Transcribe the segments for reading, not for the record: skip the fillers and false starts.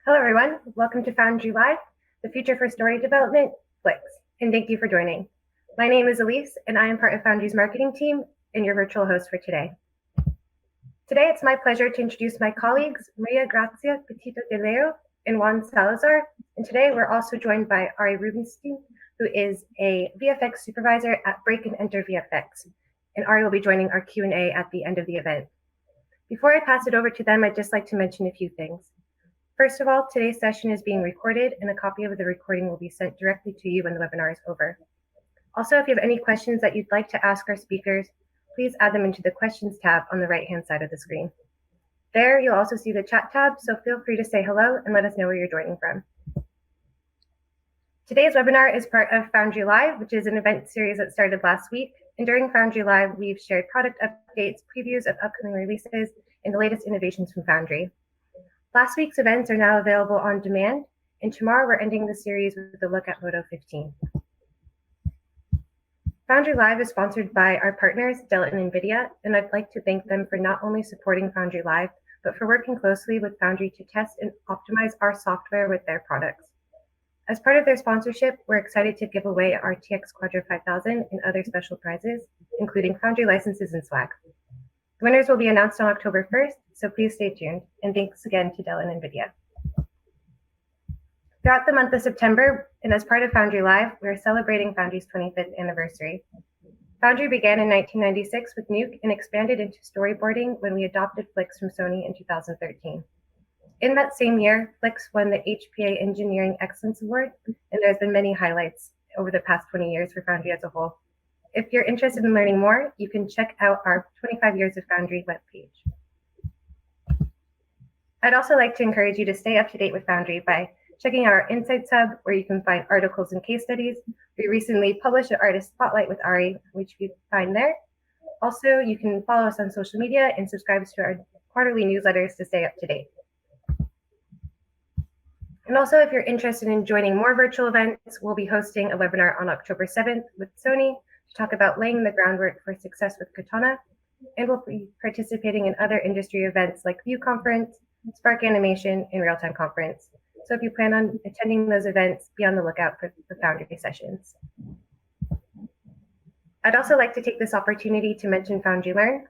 Hello, everyone. Welcome to Foundry Live, the future for story development, Flix, and thank you for joining. My name is Elise, and I am part of Foundry's marketing team and your virtual host for today. Today, it's my pleasure to introduce my colleagues, Maria Grazia Petito de Leo and Juan Salazar, and today we're also joined by Ari Rubinstein, who is a VFX supervisor at Break and Enter VFX, and Ari will be joining our Q&A at the end of the event. Before I pass it over to them, I'd just like to mention a few things. First of all, today's session is being recorded, and a copy of the recording will be sent directly to you when the webinar is over. Also, if you have any questions that you'd like to ask our speakers, please add them into the questions tab on the right-hand side of the screen. There, you'll also see the chat tab, so feel free to say hello and let us know where you're joining from. Today's webinar is part of Foundry Live, which is an event series that started last week. And during Foundry Live, we've shared product updates, previews of upcoming releases, and the latest innovations from Foundry. Last week's events are now available on demand, and tomorrow we're ending the series with a look at Moto 15. Foundry Live is sponsored by our partners, Dell and NVIDIA, and I'd like to thank them for not only supporting Foundry Live, but for working closely with Foundry to test and optimize our software with their products. As part of their sponsorship, we're excited to give away our TX Quadro 5000 and other special prizes, including Foundry licenses and swag. The winners will be announced on October 1st, so please stay tuned. And thanks again to Dell and NVIDIA. Throughout the month of September, and as part of Foundry Live, we're celebrating Foundry's 25th anniversary. Foundry began in 1996 with Nuke and expanded into storyboarding when we adopted Flix from Sony in 2013. In that same year, Flix won the HPA Engineering Excellence Award, and there's been many highlights over the past 20 years for Foundry as a whole. If you're interested in learning more, you can check out our 25 Years of Foundry webpage. I'd also like to encourage you to stay up to date with Foundry by checking out our Insights Hub, where you can find articles and case studies. We recently published an artist spotlight with Ari, which you can find there. Also, you can follow us on social media and subscribe to our quarterly newsletters to stay up to date. And also, if you're interested in joining more virtual events, we'll be hosting a webinar on October 7th with Sony to talk about laying the groundwork for success with Katana, and we'll be participating in other industry events like View Conference, Spark Animation, and Real-Time Conference. So if you plan on attending those events, be on the lookout for the Foundry sessions. I'd also like to take this opportunity to mention Foundry Learn.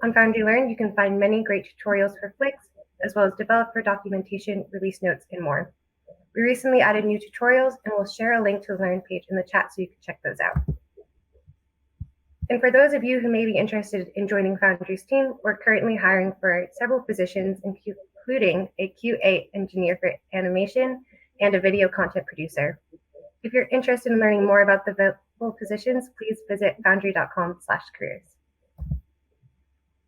On Foundry Learn, you can find many great tutorials for Flix, as well as developer documentation, release notes, and more. We recently added new tutorials, and we'll share a link to the Learn page in the chat so you can check those out. And for those of you who may be interested in joining Foundry's team, we're currently hiring for several positions, including a QA engineer for animation and a video content producer. If you're interested in learning more about the available positions, please visit foundry.com/careers.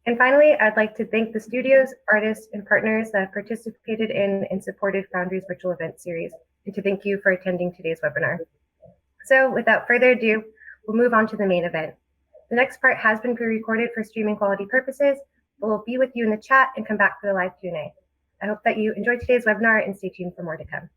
And finally, I'd like to thank the studios, artists, and partners that have participated in and supported Foundry's virtual event series, and to thank you for attending today's webinar. So without further ado, we'll move on to the main event. The next part has been pre-recorded for streaming quality purposes, but we'll be with you in the chat and come back for the live Q&A. I hope that you enjoyed today's webinar and stay tuned for more to come.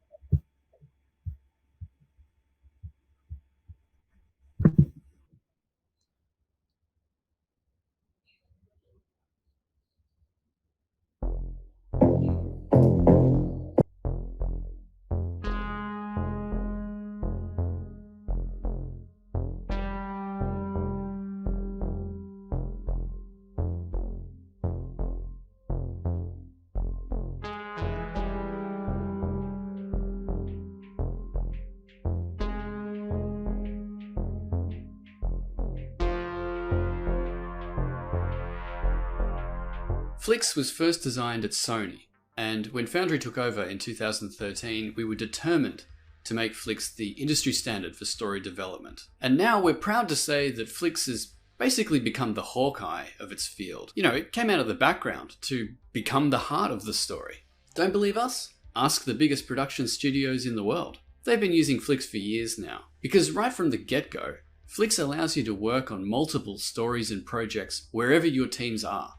Flix was first designed at Sony, and when Foundry took over in 2013, we were determined to make Flix the industry standard for story development. And now we're proud to say that Flix has basically become the Hawkeye of its field. You know, it came out of the background to become the heart of the story. Don't believe us? Ask the biggest production studios in the world. They've been using Flix for years now, because right from the get-go, Flix allows you to work on multiple stories and projects wherever your teams are.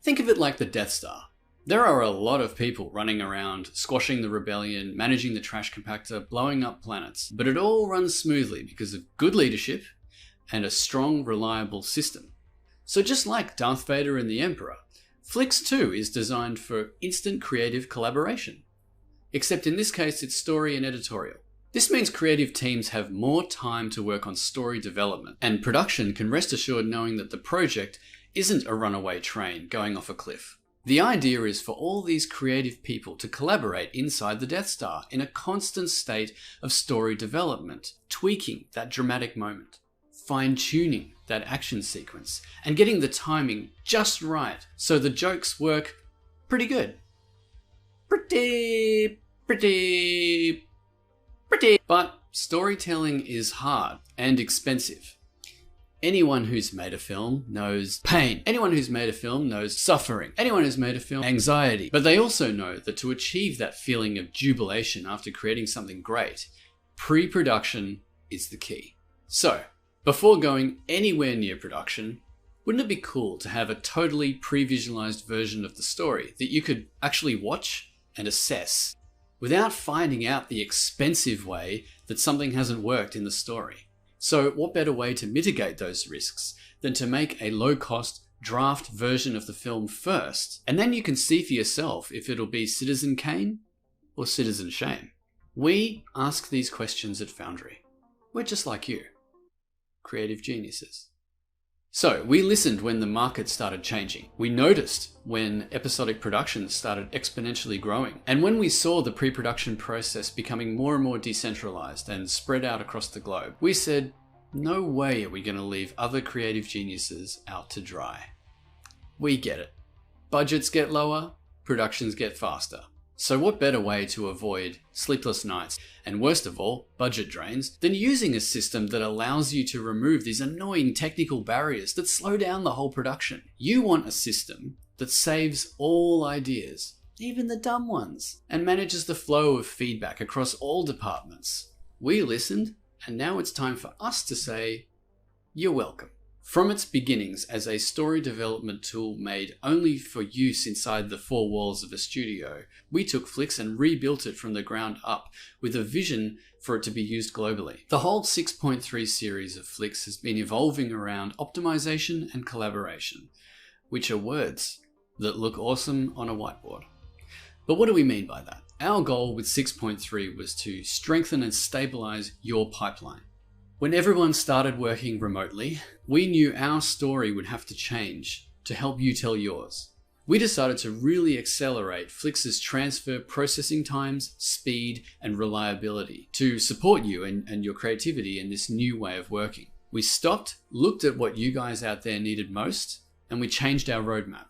Think of it like the Death Star. There are a lot of people running around, squashing the rebellion, managing the trash compactor, blowing up planets, but it all runs smoothly because of good leadership and a strong, reliable system. So just like Darth Vader and the Emperor, Flix too is designed for instant creative collaboration. except in this case it's story and editorial. This means creative teams have more time to work on story development, and production can rest assured knowing that the project isn't a runaway train going off a cliff. The idea is for all these creative people to collaborate inside the Death Star in a constant state of story development, tweaking that dramatic moment, fine-tuning that action sequence, and getting the timing just right so the jokes work pretty good. Pretty. But storytelling is hard and expensive. Anyone who's made a film knows pain. Anyone who's made a film knows suffering. Anyone who's made a film, anxiety. But they also know that to achieve that feeling of jubilation after creating something great, pre-production is the key. So, before going anywhere near production, wouldn't it be cool to have a totally pre-visualized version of the story that you could actually watch and assess without finding out the expensive way that something hasn't worked in the story? So what better way to mitigate those risks than to make a low-cost draft version of the film first, and then you can see for yourself if it'll be Citizen Kane or Citizen Shame. We ask these questions at Foundry. We're just like you, creative geniuses. So we listened when the market started changing. We noticed when episodic productions started exponentially growing. And when we saw the pre-production process becoming more and more decentralized and spread out across the globe, we said, no way are we going to leave other creative geniuses out to dry. We get it. Budgets get lower, productions get faster. So what better way to avoid sleepless nights and, worst of all, budget drains than using a system that allows you to remove these annoying technical barriers that slow down the whole production? You want a system that saves all ideas, even the dumb ones, and manages the flow of feedback across all departments. We listened, and now it's time for us to say, you're welcome. From its beginnings as a story development tool made only for use inside the four walls of a studio, we took Flix and rebuilt it from the ground up with a vision for it to be used globally. The whole 6.3 series of Flix has been evolving around optimization and collaboration, which are words that look awesome on a whiteboard. But what do we mean by that? Our goal with 6.3 was to strengthen and stabilize your pipeline. When everyone started working remotely, we knew our story would have to change to help you tell yours. We decided to really accelerate Flix's transfer processing times, speed, and reliability to support you and your creativity in this new way of working. We stopped, looked at what you guys out there needed most, and we changed our roadmap.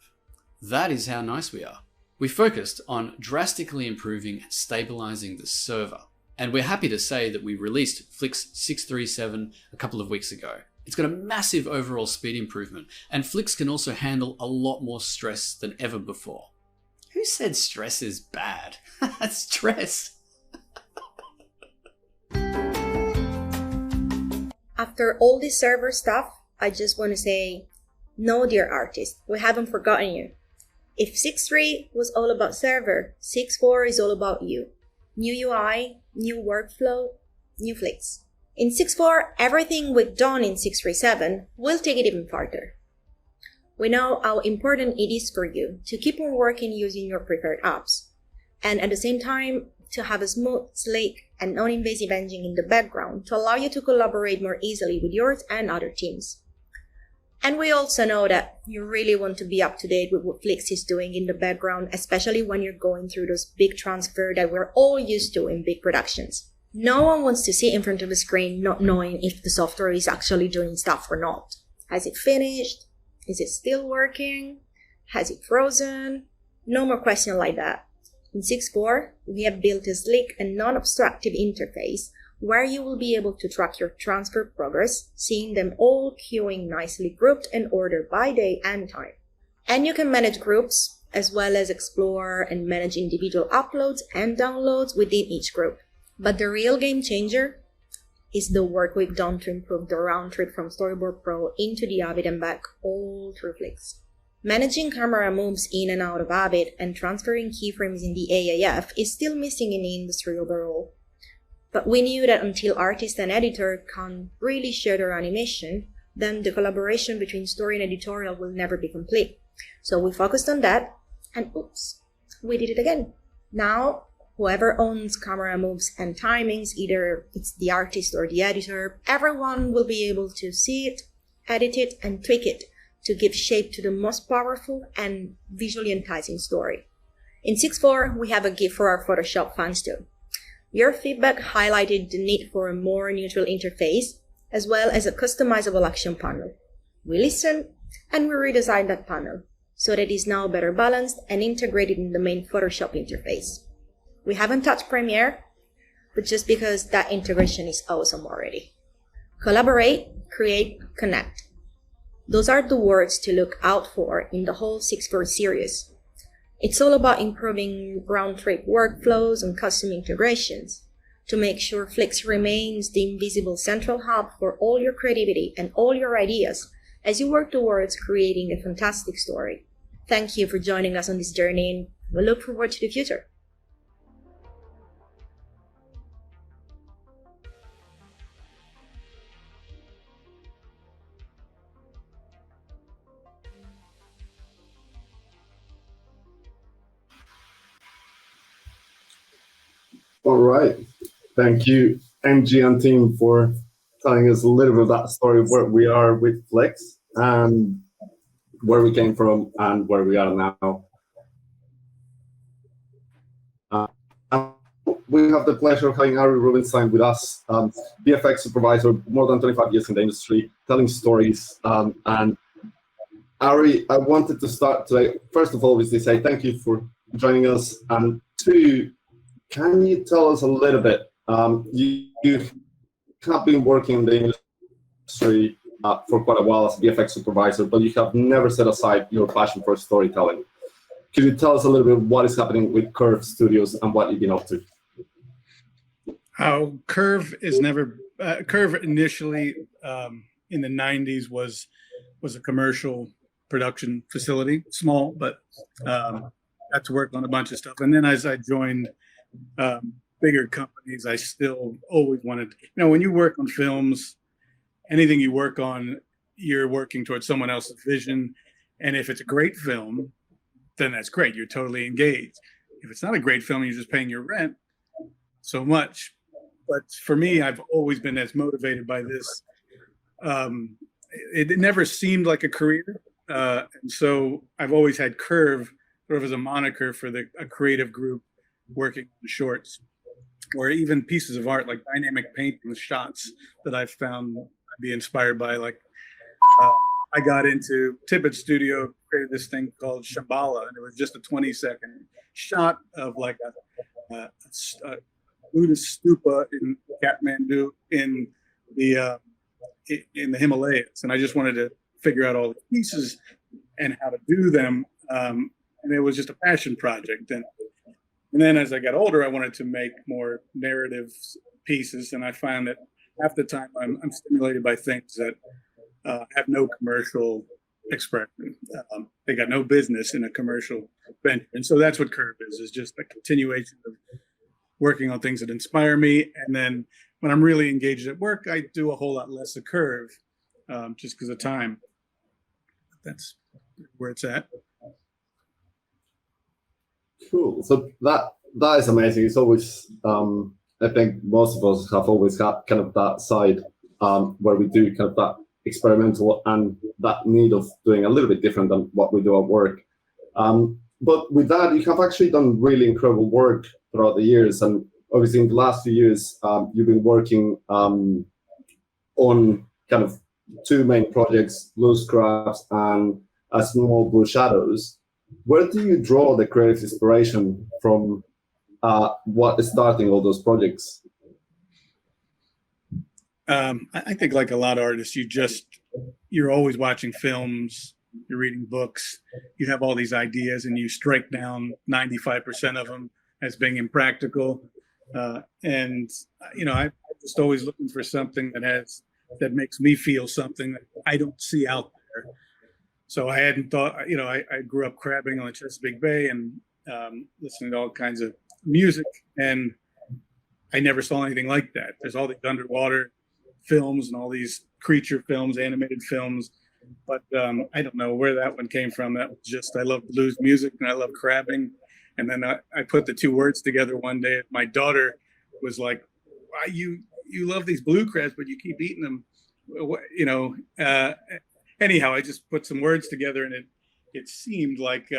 That is how nice we are. We focused on drastically improving and stabilizing the server. And we're happy to say that we released Flix 637 a couple of weeks ago. It's got a massive overall speed improvement, and Flix can also handle a lot more stress than ever before. Who said stress is bad? Stress. After all this server stuff, I just want to say, no, dear artist, we haven't forgotten you. If 6.3 was all about server, 6.4 is all about you. New UI, new workflow, new Flix. In 6.4, everything we've done in 6.3.7 will take it even farther. We know how important it is for you to keep on working using your preferred apps, and at the same time, to have a smooth, sleek, and non-invasive engine in the background to allow you to collaborate more easily with yours and other teams. And we also know that you really want to be up to date with what Flix is doing in the background, especially when you're going through those big transfers that we're all used to in big productions. No one wants to sit in front of a screen not knowing if the software is actually doing stuff or not. Has it finished? Is it still working? Has it frozen? No more questions like that. In 6.4, we have built a sleek and non-obstructive interface where you will be able to track your transfer progress, seeing them all queuing nicely grouped and ordered by day and time. And you can manage groups, as well as explore and manage individual uploads and downloads within each group. But the real game changer is the work we've done to improve the round trip from Storyboard Pro into the Avid and back all through Flix. Managing camera moves in and out of Avid and transferring keyframes in the AAF is still missing in the industry overall. But we knew that until artist and editor can really share their animation, then the collaboration between story and editorial will never be complete. So we focused on that, and oops, we did it again. Now, whoever owns camera moves and timings, either it's the artist or the editor, everyone will be able to see it, edit it, and tweak it to give shape to the most powerful and visually enticing story. In 6.4, we have a gift for our Photoshop fans too. Your feedback highlighted the need for a more neutral interface, as well as a customizable action panel. We listened and we redesigned that panel so that it is now better balanced and integrated in the main Photoshop interface. We haven't touched Premiere, but just because that integration is awesome already. Collaborate, create, connect. Those are the words to look out for in the whole 6.4 series. It's all about improving round-trip workflows and custom integrations to make sure Flix remains the invisible central hub for all your creativity and all your ideas as you work towards creating a fantastic story. Thank you for joining us on this journey, and we look forward to the future. All right. Thank you, MG and team, for telling us a little bit of that story of where we are with Flix and where we came from and where we are now. We have the pleasure of having Ari Rubinstein with us, VFX supervisor, more than 25 years in the industry, telling stories. And Ari, I wanted to start today, first of all, with to say thank you for joining us. And two, can you tell us a little bit? You have been working in the industry for quite a while as a VFX supervisor, but you have never set aside your passion for storytelling. Could you tell us a little bit what is happening with Curve Studios and what you've been up to? Curve is never Curve initially in the 90s was a commercial production facility, small, but got to work on a bunch of stuff. And then as I joined bigger companies, I still always wanted, when you work on films, anything you work on, you're working towards someone else's vision. And if it's a great film, then that's great. You're totally engaged. If it's not a great film, you're just paying your rent so much. But for me, I've always been as motivated by this. It never seemed like a career. And so I've always had Curve sort of as a moniker for a creative group working on shorts, or even pieces of art like dynamic painting with shots that I've found I'd be inspired by. Like I got into Tippett Studio, created this thing called Shambhala, and it was just a 20-second shot of like a Buddhist stupa in Kathmandu in the Himalayas, and I just wanted to figure out all the pieces and how to do them, and it was just a passion project. And then as I got older, I wanted to make more narrative pieces, and I found that half the time I'm stimulated by things that have no commercial expression. They got no business in a commercial venture, and so that's what Curve is just a continuation of working on things that inspire me. And then when I'm really engaged at work, I do a whole lot less of Curve, just because of time. That's where it's at. Cool. So that is amazing. It's always, I think most of us have always got kind of that side where we do kind of that experimental and that need of doing a little bit different than what we do at work. But with that, you have actually done really incredible work throughout the years. And obviously in the last few years, you've been working on kind of two main projects, Blue Scraps and A Small Blue Shadows. Where do you draw the creative inspiration from what is starting all those projects? I think like a lot of artists, you're always watching films, you're reading books, you have all these ideas and you strike down 95% of them as being impractical. I'm just always looking for something that makes me feel something that I don't see out there. So I hadn't thought, I grew up crabbing on the Chesapeake Bay and listening to all kinds of music, and I never saw anything like that. There's all these underwater films and all these creature films, animated films, but I don't know where that one came from. That was just, I love blues music and I love crabbing. And then I put the two words together one day. My daughter was like, "Why you love these blue crabs, but you keep eating them?" Anyhow, I just put some words together, and it seemed like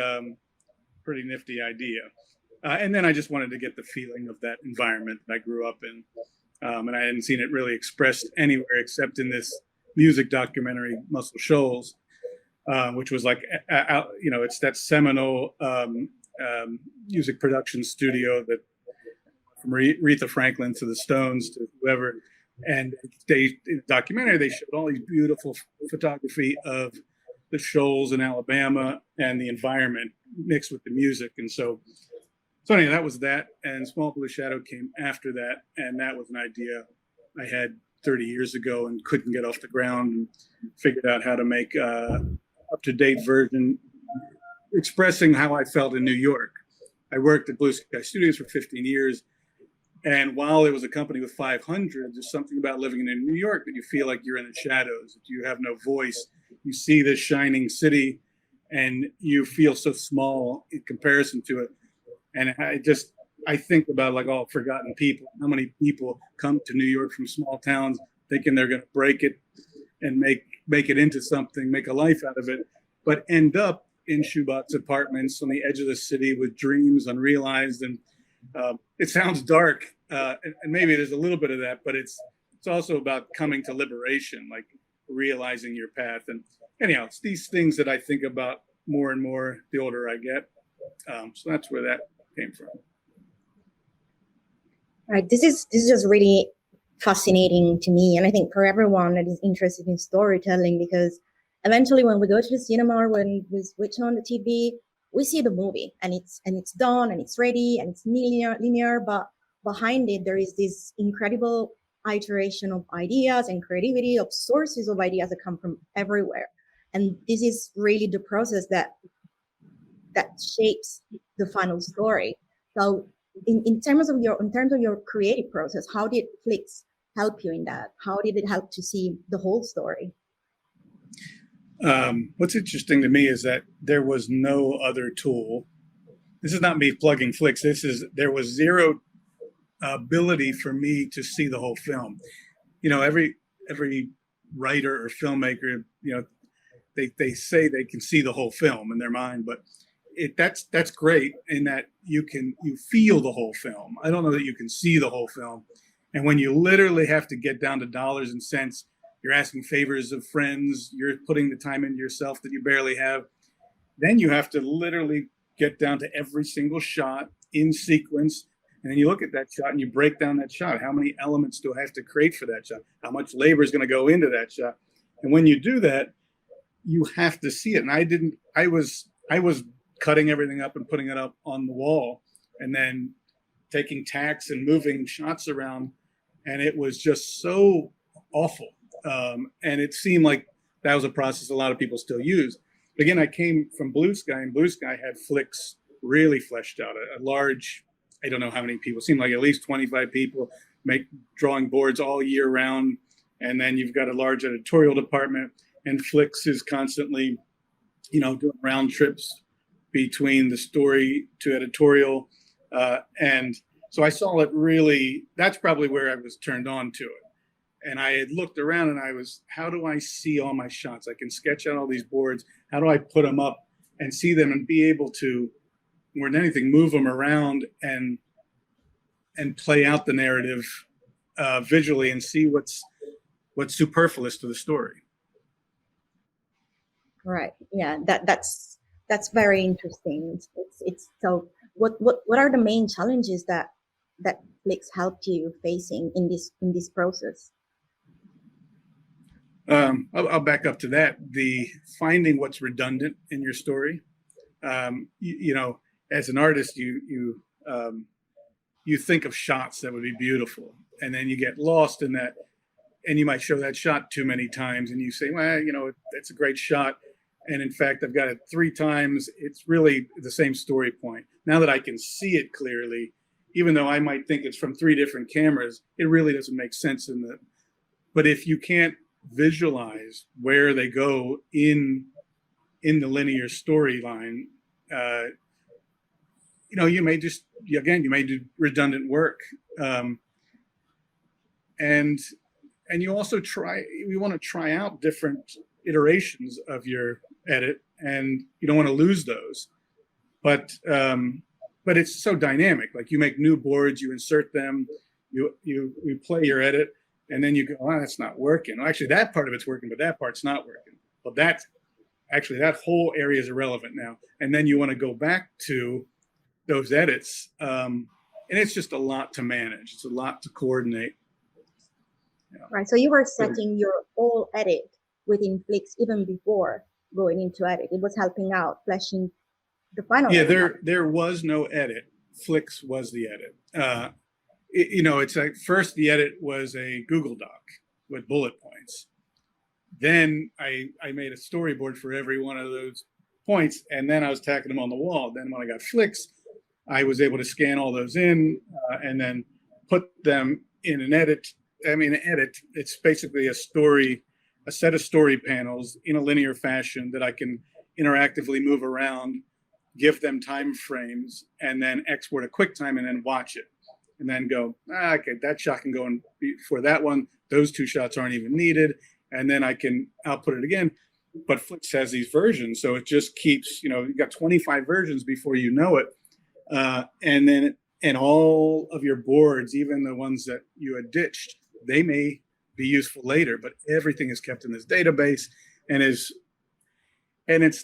pretty nifty idea. And then I just wanted to get the feeling of that environment that I grew up in. And I hadn't seen it really expressed anywhere except in this music documentary, Muscle Shoals, which was like, it's that seminal music production studio that from Aretha Franklin to the Stones to whoever. And in the documentary, they showed all these beautiful photography of the shoals in Alabama and the environment mixed with the music. And so anyway, that was that. And Small Blue Shadow came after that. And that was an idea I had 30 years ago and couldn't get off the ground, and figured out how to make an up-to-date version expressing how I felt in New York. I worked at Blue Sky Studios for 15 years. And while it was a company with 500, there's something about living in New York that you feel like you're in the shadows, that you have no voice. You see this shining city and you feel so small in comparison to it. And I think about like all forgotten people. How many people come to New York from small towns thinking they're going to break it and make it into something, make a life out of it, but end up in shoebox apartments on the edge of the city with dreams unrealized. And it sounds dark, and maybe there's a little bit of that, but it's also about coming to liberation, like realizing your path. And anyhow, it's these things that I think about more and more the older I get. So that's where that came from. Right. This is just really fascinating to me, and I think for everyone that is interested in storytelling, because eventually when we go to the cinema or when we switch on the TV, we see the movie and it's done and it's ready and it's linear, but behind it there is this incredible iteration of ideas and creativity of sources of ideas that come from everywhere. And this is really the process that shapes the final story. So in terms of your creative process, how did Flix help you in that? How did it help to see the whole story? What's interesting to me is that there was no other tool. This is not me plugging Flix. There was zero ability for me to see the whole film. Every writer or filmmaker, they say they can see the whole film in their mind, but that's great in that you feel the whole film. I don't know that you can see the whole film. And when you literally have to get down to dollars and cents, you're asking favors of friends, you're putting the time into yourself that you barely have, then you have to literally get down to every single shot in sequence. And then you look at that shot and you break down that shot. How many elements do I have to create for that shot? How much labor is going to go into that shot? And when you do that, you have to see it. And I was cutting everything up and putting it up on the wall and then taking tacks and moving shots around. And it was just so awful. And it seemed like that was a process a lot of people still use. But again, I came from Blue Sky, and Blue Sky had Flix really fleshed out. A large, I don't know how many people, it seemed like at least 25 people make drawing boards all year round. And then you've got a large editorial department, and Flix is constantly, doing round trips between the story to editorial. And so I saw it really, that's probably where I was turned on to it. And I had looked around and how do I see all my shots? I can sketch out all these boards. How do I put them up and see them and be able to, more than anything, move them around and play out the narrative visually and see what's superfluous to the story. Right. Yeah, that's very interesting. It's so what are the main challenges that Flix helped you facing in this process? I'll back up to that. The finding what's redundant in your story. As an artist, you think of shots that would be beautiful, and then you get lost in that, and you might show that shot too many times, and you say, well, it's a great shot, and in fact, I've got it 3 times. It's really the same story point. Now that I can see it clearly, even though I might think it's from 3 different cameras, it really doesn't make sense in the. But if you can't visualize where they go in the linear storyline, you may you may do redundant work. And you also we want to try out different iterations of your edit, and you don't want to lose those. But it's so dynamic. Like, you make new boards, you insert them, you play your edit, and then you go, oh, that's not working. Well, actually, that part of it's working, but that part's not working. Well, that whole area is irrelevant now. And then you want to go back to those edits. And it's just a lot to manage. It's a lot to coordinate. Yeah. Right. So you were setting your whole edit within Flix even before going into edit. It was helping out, fleshing the final. Yeah, there was no edit. Flix was the edit. It's like, first the edit was a Google Doc with bullet points. Then I made a storyboard for every one of those points, and then I was tacking them on the wall. Then when I got Flix, I was able to scan all those in and then put them in an edit. I mean, an edit, it's basically a set of story panels in a linear fashion that I can interactively move around, give them time frames, and then export a Quicktime and then watch it. And then go, okay, that shot can go in for that one. Those two shots aren't even needed. And then I can output it again. But Flix has these versions, so it just keeps, you got 25 versions before you know it. And all of your boards, even the ones that you had ditched, they may be useful later, but everything is kept in this database, and it's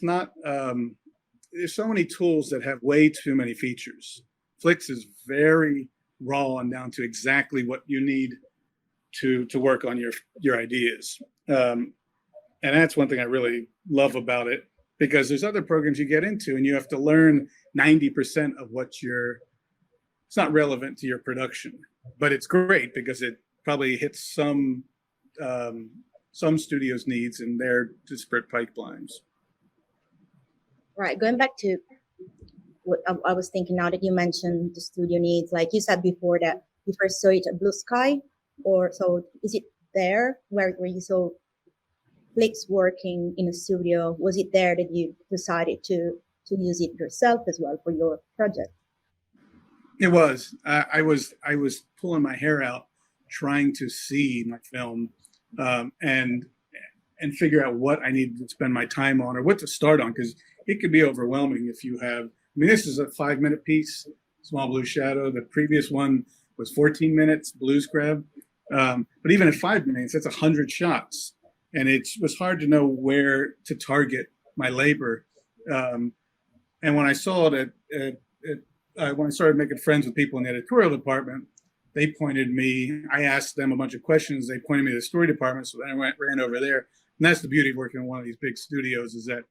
not, there's so many tools that have way too many features. Flix is very raw and down to exactly what you need to work on your ideas. And that's one thing I really love about it, because there's other programs you get into and you have to learn 90% of it's not relevant to your production, but it's great because it probably hits some studios' needs in their disparate pipelines. Right. Going back to what I was thinking now that you mentioned the studio needs, like you said before that you first saw it at Blue Sky, so is it there where you saw Flix working in a studio? Was it there that you decided to use it yourself as well for your project? It was. I was pulling my hair out trying to see my film and figure out what I needed to spend my time on or what to start on, because it could be overwhelming if you have. I mean, this is a 5-minute piece, Small Blue Shadow. The previous one was 14 minutes, Blues Grab. But even at 5 minutes, that's 100 shots. And it was hard to know where to target my labor. And when I saw it, when I started making friends with people in the editorial department, they pointed me, I asked them a bunch of questions. They pointed me to the story department. So then I ran over there. And that's the beauty of working in one of these big studios, is that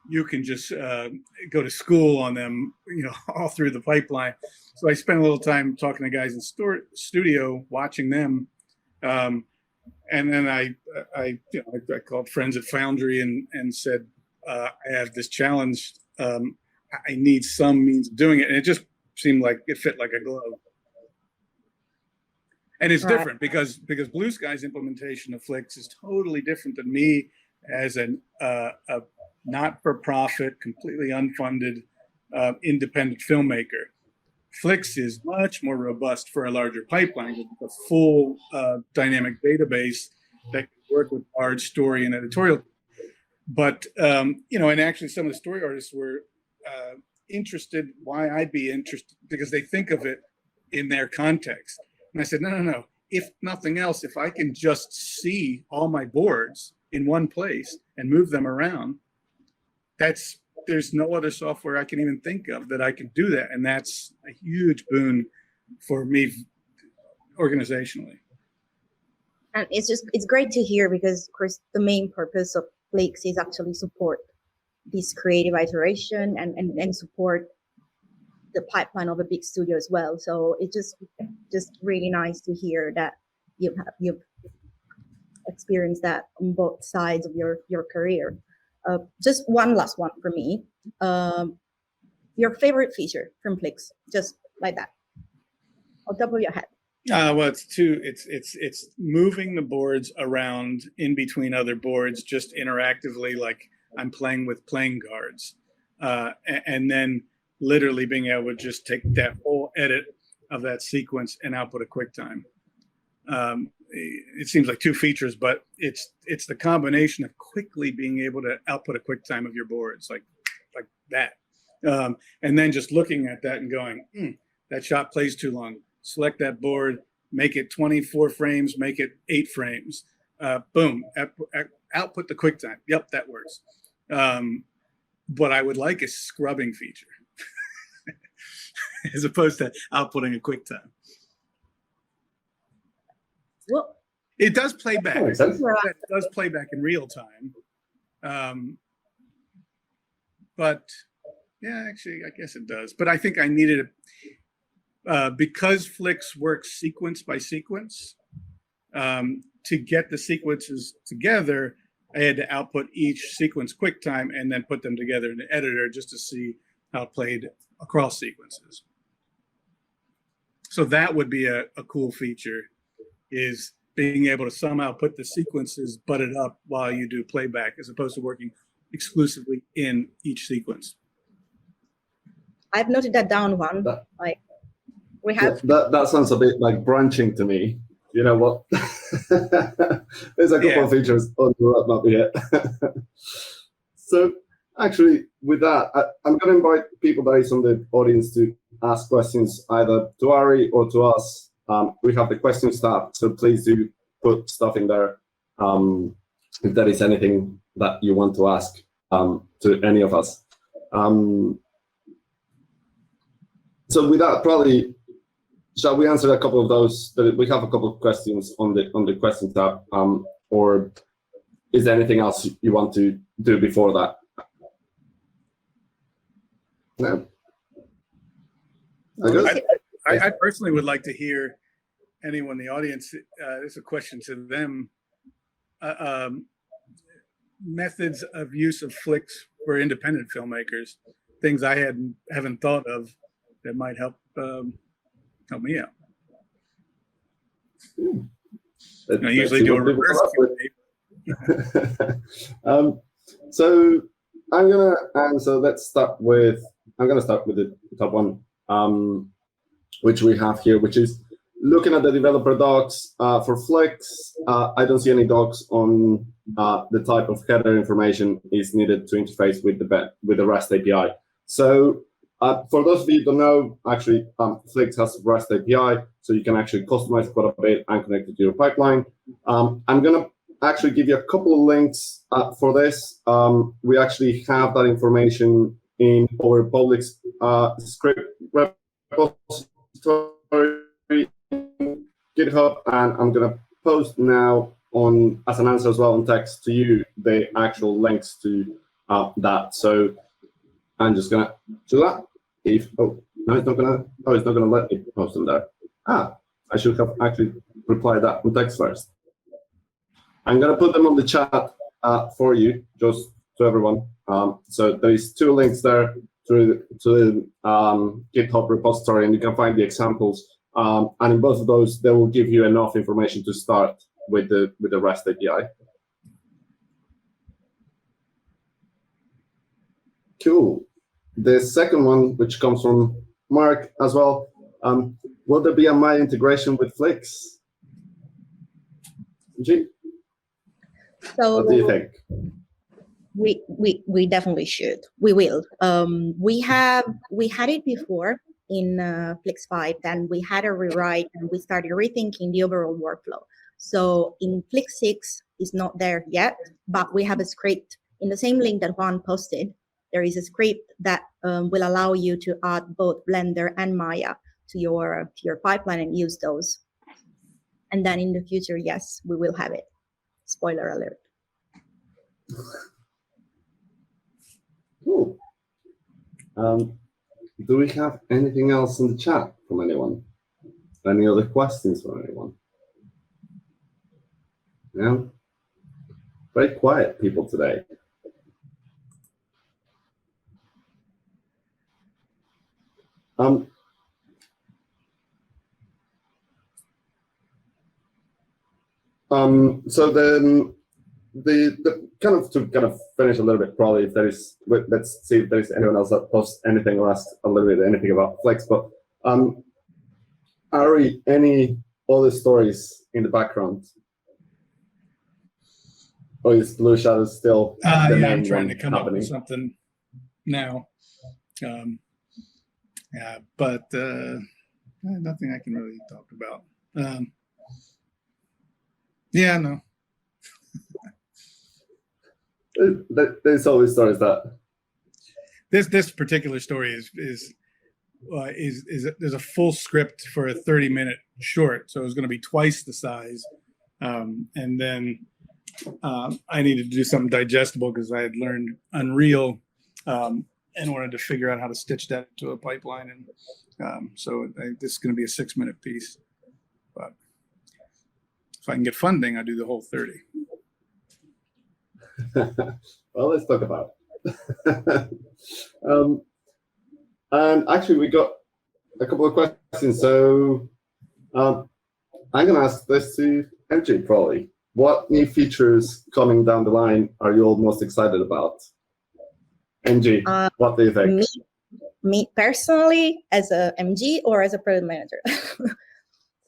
you can just go to school on them, all through the pipeline. So I spent a little time talking to guys in studio, watching them. And then I called friends at Foundry and said, I have this challenge. I need some means of doing it. And it just seemed like it fit like a glove. And it's different because Blue Sky's implementation of Flix is totally different than me as a not-for-profit, completely unfunded, independent filmmaker. Flix is much more robust for a larger pipeline with a full dynamic database that can work with large story and editorial. But, and actually some of the story artists were interested, why I'd be interested, because they think of it in their context. And I said, no. If nothing else, if I can just see all my boards in one place and move them around, there's no other software I can even think of that I can do that. And that's a huge boon for me organizationally. And it's great to hear, because of course the main purpose of Flix is actually support this creative iteration and support the pipeline of a big studio as well. So it's just really nice to hear that you've experienced that on both sides of your career. Just one last one for me. Your favorite feature from Flix, just like that, on top of your head. Well, it's moving the boards around in between other boards, just interactively, like I'm playing with playing cards, and then literally being able to just take that whole edit of that sequence and output a QuickTime. It seems like two features, but it's the combination of quickly being able to output a QuickTime of your boards like that. And then just looking at that and going, that shot plays too long. Select that board, make it 24 frames, make it 8 frames. Boom, output the QuickTime. Yep, that works. What I would like is scrubbing feature as opposed to outputting a QuickTime. Well, it does play back. That makes sense. It does play back in real time. But yeah, actually, I guess it does. But I think I needed it because Flix works sequence by sequence. To get the sequences together, I had to output each sequence QuickTime and then put them together in the editor just to see how it played across sequences. So that would be a cool feature, is being able to somehow put the sequences butted up while you do playback, as opposed to working exclusively in each sequence. I've noted that down one. Like we have that sounds a bit like branching to me. You know what? There's a couple of features on the roadmap here. So actually, with that, I'm going to invite people that is on the audience to ask questions either to Ari or to us. We have the questions tab, so please do put stuff in there if there is anything that you want to ask to any of us. So with that, probably, shall we answer a couple of those? We have a couple of questions on the question tab, or is there anything else you want to do before that? No. I personally would like to hear anyone in the audience. There's a question to them. Methods of use of Flix for independent filmmakers, things I haven't thought of that might help me out. I usually do a reverse Q&A. So I'm gonna answer. Let's start with. I'm gonna start with the top one, which we have here, which is looking at the developer docs for Flix. I don't see any docs on the type of header information is needed to interface with the REST API. So for those of you who don't know, actually, Flix has a REST API, so you can actually customize quite a bit and connect it to your pipeline. I'm going to actually give you a couple of links for this. We actually have that information in our public script repository, GitHub, and I'm going to post now as an answer as well on text to you the actual links to that. So I'm just going to do that. It's not gonna let me post them there. I should have actually replied that in text first. I'm gonna put them on the chat for you, just to everyone. So there is 2 links there to the GitHub repository, and you can find the examples. And in both of those, they will give you enough information to start with the REST API. Cool. The second one, which comes from Mark as well, will there be a My integration with Flix? G? So what do you think? We definitely should. We will. We had it before in Flix 5, then we had a rewrite and we started rethinking the overall workflow. So in Flix 6, it's not there yet, but we have a script in the same link that Juan posted. There is a script that will allow you to add both Blender and Maya to your pipeline and use those. And then in the future, yes, we will have it. Spoiler alert. Cool. Do we have anything else in the chat from anyone? Any other questions from anyone? No? Very quiet people today. So then the kind of to kind of finish a little bit, probably if there is, let's see if there is anyone else that posts anything or asks a little bit anything about Flix. But Ari, any other stories in the background? Or is Blue Shadow still the yeah, main I'm trying one to come up with happening? something now. But nothing I can really talk about. Yeah, no. There's always stories that This particular story is there's a full script for a 30-minute short, so it was going to be twice the size, and then I needed to do something digestible because I had learned Unreal and wanted to figure out how to stitch that into a pipeline, and so this is going to be a 6-minute piece. But if I can get funding, I'll do the whole 30. well, let's talk about it. And actually, we got a couple of questions. So I'm going to ask this to MJ probably. What new features coming down the line are you all most excited about? MG, what do you think? Me personally, as a MG or as a product manager?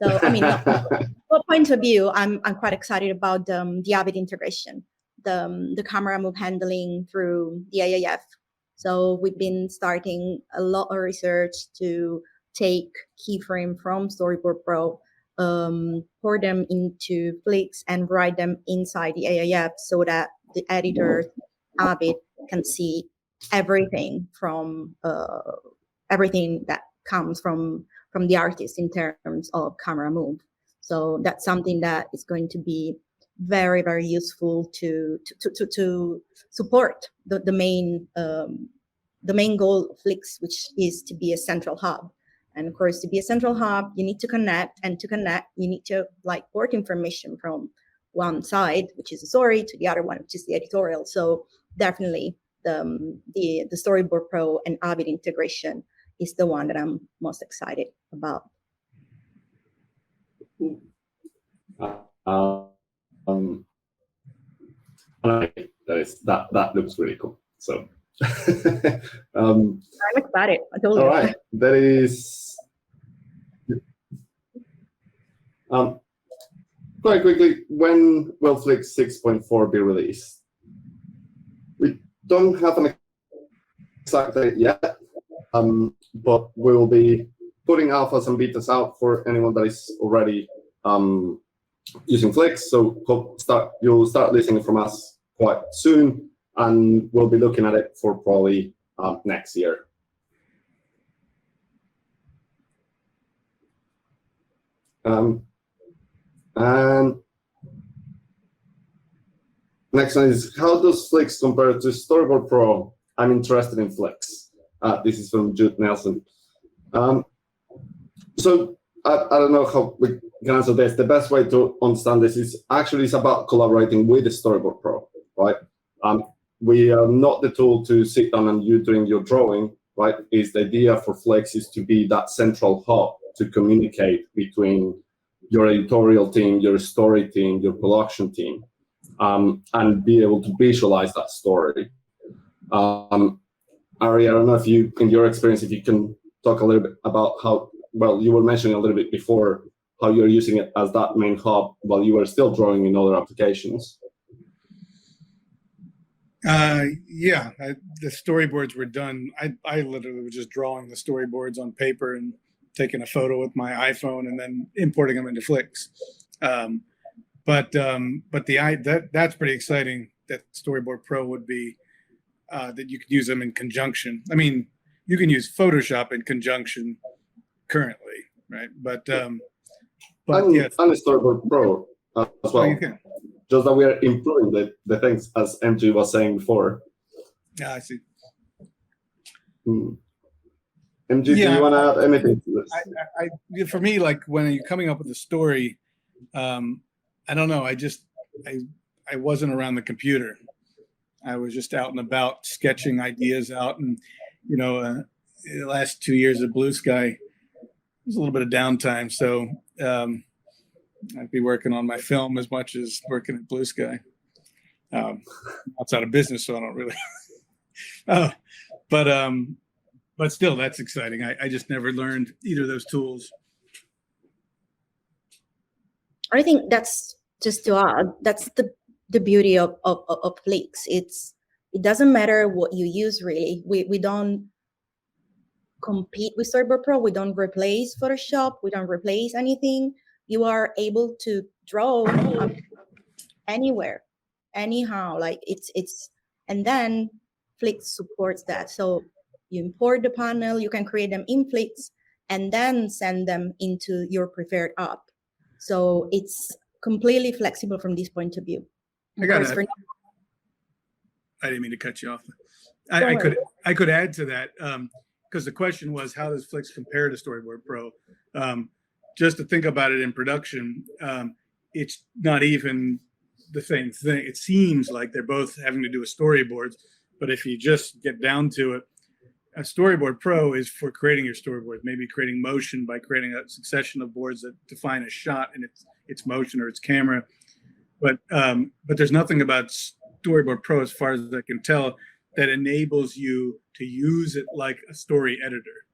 So, I mean, from point of view, I'm quite excited about the Avid integration, the camera move handling through the AIF. So we've been starting a lot of research to take keyframe from Storyboard Pro, pour them into Flix and write them inside the AIF so that the editor, Avid, can see everything from everything that comes from the artist in terms of camera move. So that's something that is going to be very, very useful to support the main goal of Flix, which is to be a central hub. And of course, to be a central hub, you need to connect, and to connect, you need to like port information from one side, which is the story, to the other one, which is the editorial. So definitely the Storyboard Pro and Avid integration is the one that I'm most excited about. That looks really cool. So I'm excited. I told you. All right, that is quite quickly. When will Flix 6.4 be released? We don't have an exact date yet, but we will be putting alphas and betas out for anyone that is already using Flix. So you'll start listening from us quite soon, and we'll be looking at it for probably next year. And next one is, how does Flix compare to Storyboard Pro? I'm interested in Flix. This is from Jude Nelson. So I don't know how we can answer this. The best way to understand this is actually it's about collaborating with the Storyboard Pro, right? We are not the tool to sit down and you doing your drawing, right? Is the idea for Flix is to be that central hub to communicate between your editorial team, your story team, your production team, and be able to visualize that story. Ari, I don't know if you, in your experience, if you can talk a little bit about how, well, you were mentioning a little bit before how you're using it as that main hub while you were still drawing in other applications. Yeah, the storyboards were done. I literally was just drawing the storyboards on paper and taking a photo with my iPhone and then importing them into Flix. But that's pretty exciting that Storyboard Pro would be that you could use them in conjunction. I mean, you can use Photoshop in conjunction currently, right? But yes. And Storyboard Pro as well. Oh, you can. Just that we are improving the things, as MG was saying before. Yeah, I see. MG, do you want to add anything to this? For me, like when you're coming up with a story, I don't know. I wasn't around the computer. I was just out and about sketching ideas out, and the last 2 years of Blue Sky was a little bit of downtime, so I'd be working on my film as much as working at Blue Sky. Outside of business, so I don't really. But still, that's exciting. I just never learned either of those tools. I think that's just to add. That's the beauty of Flix. It doesn't matter what you use really. We don't compete with Storyboard Pro. We don't replace Photoshop. We don't replace anything. You are able to draw anywhere, anyhow. Like it's, and then Flix supports that. So you import the panel. You can create them in Flix and then send them into your preferred app. So it's completely flexible from this point of view. I didn't mean to cut you off. I could add to that because the question was, how does Flix compare to Storyboard Pro? Just to think about it in production, it's not even the same thing. It seems like they're both having to do with storyboards, but if you just get down to it, a Storyboard Pro is for creating your storyboard, maybe creating motion by creating a succession of boards that define a shot and its motion or its camera. But there's nothing about Storyboard Pro, as far as I can tell, that enables you to use it like a story editor.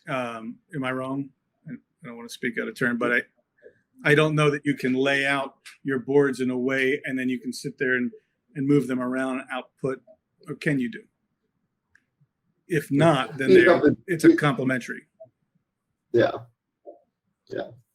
Am I wrong? I don't want to speak out of turn, but I don't know that you can lay out your boards in a way and then you can sit there and move them around and output, or can you do? If not, then it's a complementary. Yeah.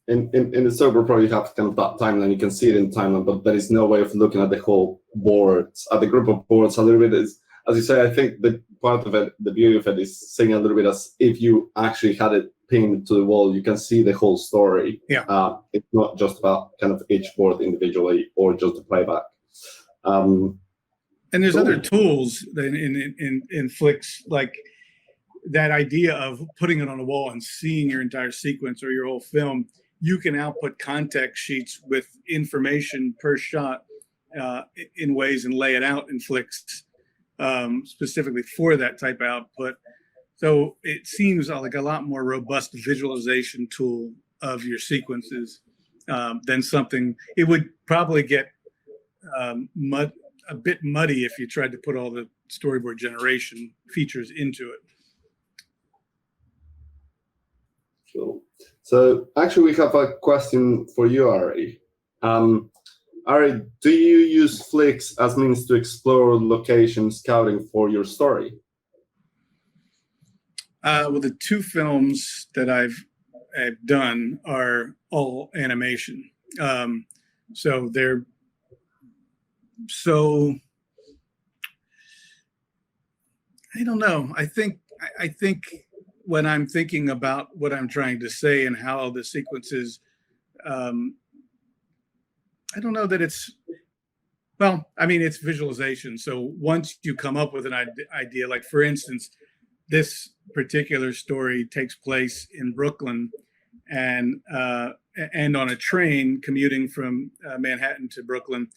In the Storyboard Pro, you have kind of that timeline. You can see it in timeline, but there is no way of looking at the whole boards, at the group of boards a little bit. As you say, I think the part of it, the beauty of it, is seeing a little bit as if you actually had it pinned to the wall. You can see the whole story. Yeah. It's not just about kind of each board individually or just the playback. And there's other tools in Flix, like that idea of putting it on a wall and seeing your entire sequence or your whole film. You can output context sheets with information per shot in ways and lay it out in Flix specifically for that type of output. So it seems like a lot more robust visualization tool of your sequences than something. It would probably get a bit muddy if you tried to put all the storyboard generation features into it. Cool. So actually, we have a question for you, Ari. Ari, do you use Flix as means to explore location scouting for your story? Well, the two films that I've done are all animation. So I don't know. I think when I'm thinking about what I'm trying to say and how the sequences, I don't know that it's, well, I mean, it's visualization. So once you come up with an idea, like for instance, this particular story takes place in Brooklyn and on a train commuting from Manhattan to Brooklyn.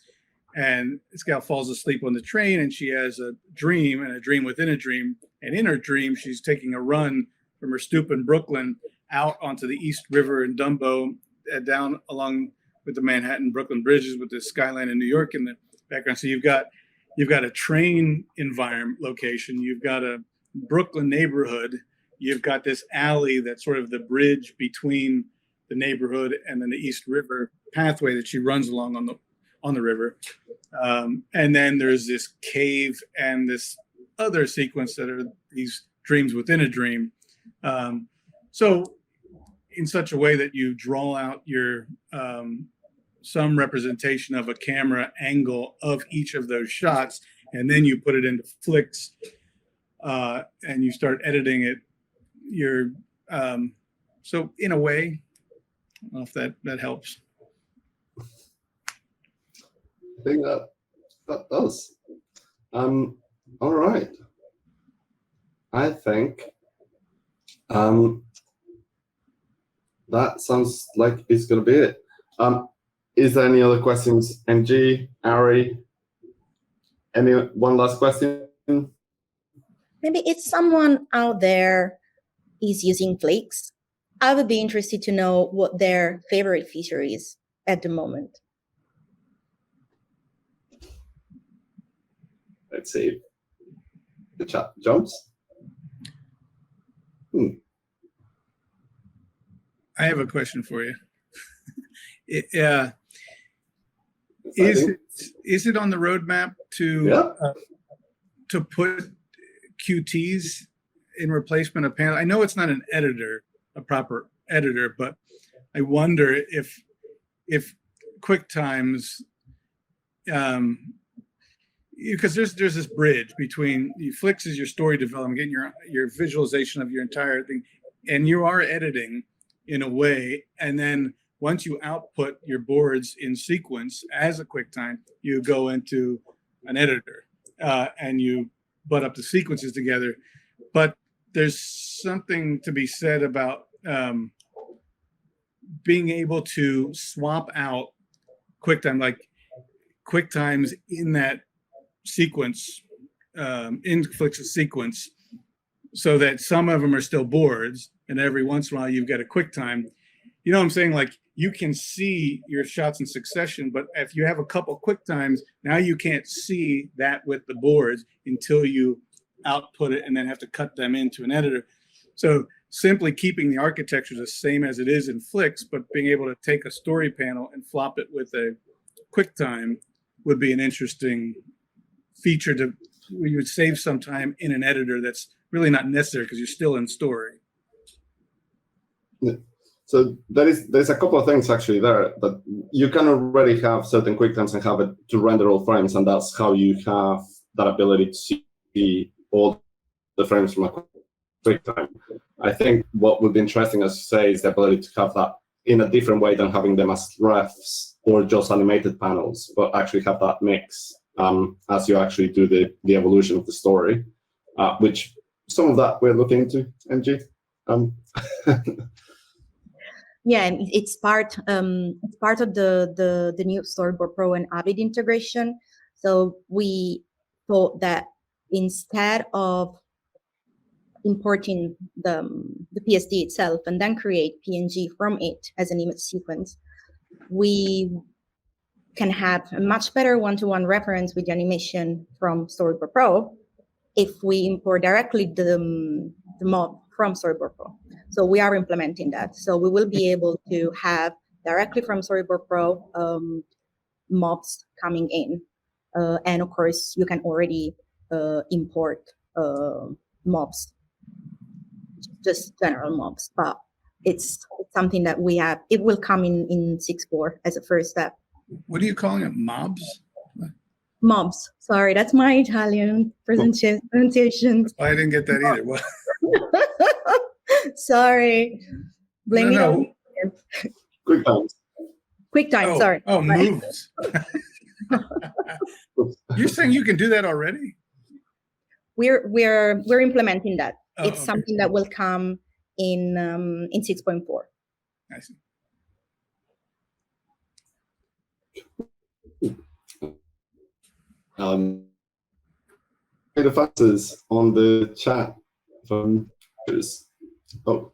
And this gal falls asleep on the train and she has a dream and a dream within a dream. And in her dream, she's taking a run from her stoop in Brooklyn out onto the East River in Dumbo, down along with the Manhattan-Brooklyn bridges with the skyline in New York in the background. So you've got a train environment location. You've got a Brooklyn neighborhood. You've got this alley that's sort of the bridge between the neighborhood and then the East River pathway that she runs along on the river. And then there's this cave and this other sequence that are these dreams within a dream. So in such a way that you draw out your some representation of a camera angle of each of those shots, and then you put it into Flix and you start editing it. So in a way, I don't know if that helps. I think that does. All right. I think that sounds like it's going to be it. Is there any other questions, MG, Ari? One last question? Maybe if someone out there is using Flix, I would be interested to know what their favorite feature is at the moment. Let's see if the chat jumps. I have a question for you. Is it on the roadmap to put QTs in replacement of panels? I know it's not an editor, a proper editor, but I wonder if QuickTimes, because there's this bridge between Flix is your story development, getting your visualization of your entire thing, and you are editing in a way, and then once you output your boards in sequence as a QuickTime, you go into an editor and you butt up the sequences together. But there's something to be said about being able to swap out QuickTime, like QuickTimes in that sequence, in Flix's sequence, so that some of them are still boards, and every once in a while you've got a QuickTime. You know what I'm saying? Like, you can see your shots in succession, but if you have a couple QuickTimes, now you can't see that with the boards until you output it and then have to cut them into an editor. So simply keeping the architecture the same as it is in Flix, but being able to take a story panel and flop it with a QuickTime would be an interesting feature where you would save some time in an editor that's really not necessary because you're still in story. So there's a couple of things actually there that you can already have certain QuickTimes and have it to render all frames, and that's how you have that ability to see all the frames from a QuickTime. I think what would be interesting, as you say, is the ability to have that in a different way than having them as refs or just animated panels, but actually have that mix as you actually do the evolution of the story, which some of that we're looking into, MG. Yeah, and it's part of the new Storyboard Pro and Avid integration. So we thought that instead of importing the PSD itself and then create PNG from it as an image sequence, we can have a much better one-to-one reference with the animation from Storyboard Pro if we import directly the mob from Storyboard Pro. So we are implementing that. So we will be able to have directly from Storyboard Pro mobs coming in. And of course, you can already import mobs, just general mobs, but it's something that we have. It will come in 6.4 as a first step. What are you calling it? Mobs? Mobs. Sorry, that's my Italian pronunciation. I didn't get that either. What? Sorry. Blame it on QuickTimes. QuickTime. Sorry. Oh, moves. You're saying you can do that already? We're implementing that. Oh, it's something that will come in 6.4. I see. The factors on the chat from oh,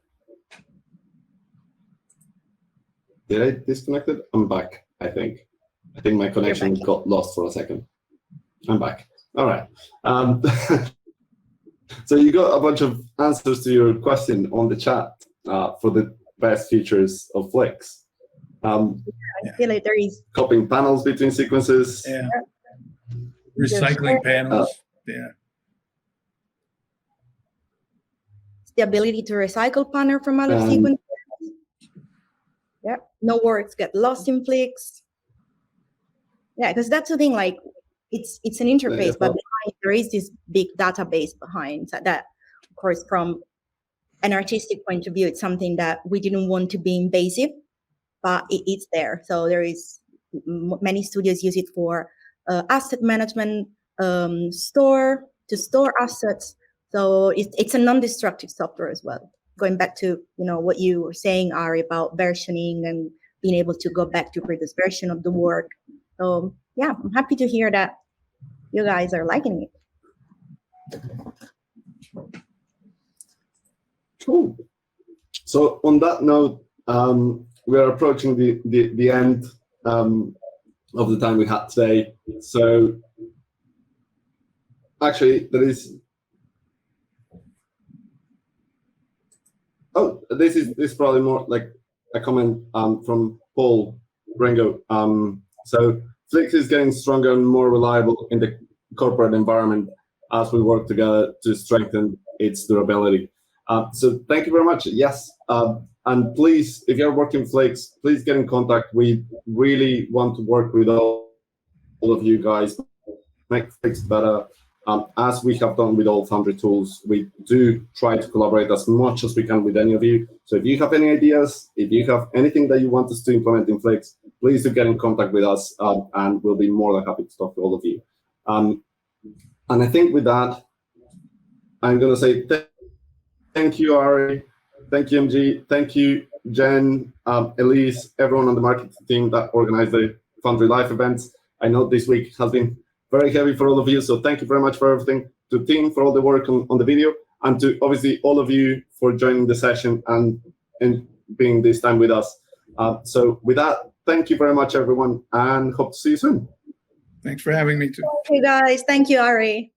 did I disconnect it? I'm back. I think my connection got lost for a second. I'm back. All right. So you got a bunch of answers to your question on the chat for the best features of Flix. I feel like there is copying panels between sequences. Yeah. Recycling panels. Yeah. The ability to recycle panel from other sequences. Yeah. No words get lost in Flix. Yeah, because that's the thing. Like, it's an interface, but behind, there is this big database behind that. Of course, from an artistic point of view, it's something that we didn't want to be invasive, but it's there. So there is many studios use it for asset management, to store assets. So it's a non-destructive software as well. Going back to what you were saying, Ari, about versioning and being able to go back to previous version of the work. So yeah, I'm happy to hear that you guys are liking it. Cool. So on that note, we are approaching the end of the time we had today. So actually, there is. Oh, this is probably more like a comment from Paul Rengo. So Flix is getting stronger and more reliable in the corporate environment as we work together to strengthen its durability. So thank you very much. Yes, and please, if you're working Flix, please get in contact. We really want to work with all of you guys, make Flix better. As we have done with all Foundry tools, we do try to collaborate as much as we can with any of you. So if you have any ideas, if you have anything that you want us to implement in Flix, please do get in contact with us, and we'll be more than happy to talk to all of you. And I think with that, I'm going to say thank you, Ari, thank you, MG, thank you, Jen, Elise, everyone on the marketing team that organized the Foundry Live events. I know this week has been very heavy for all of you, so thank you very much for everything. To Tim for all the work on the video, and to obviously all of you for joining the session and being this time with us. So with that, thank you very much, everyone, and hope to see you soon. Thanks for having me too. Hey guys, thank you, Ari.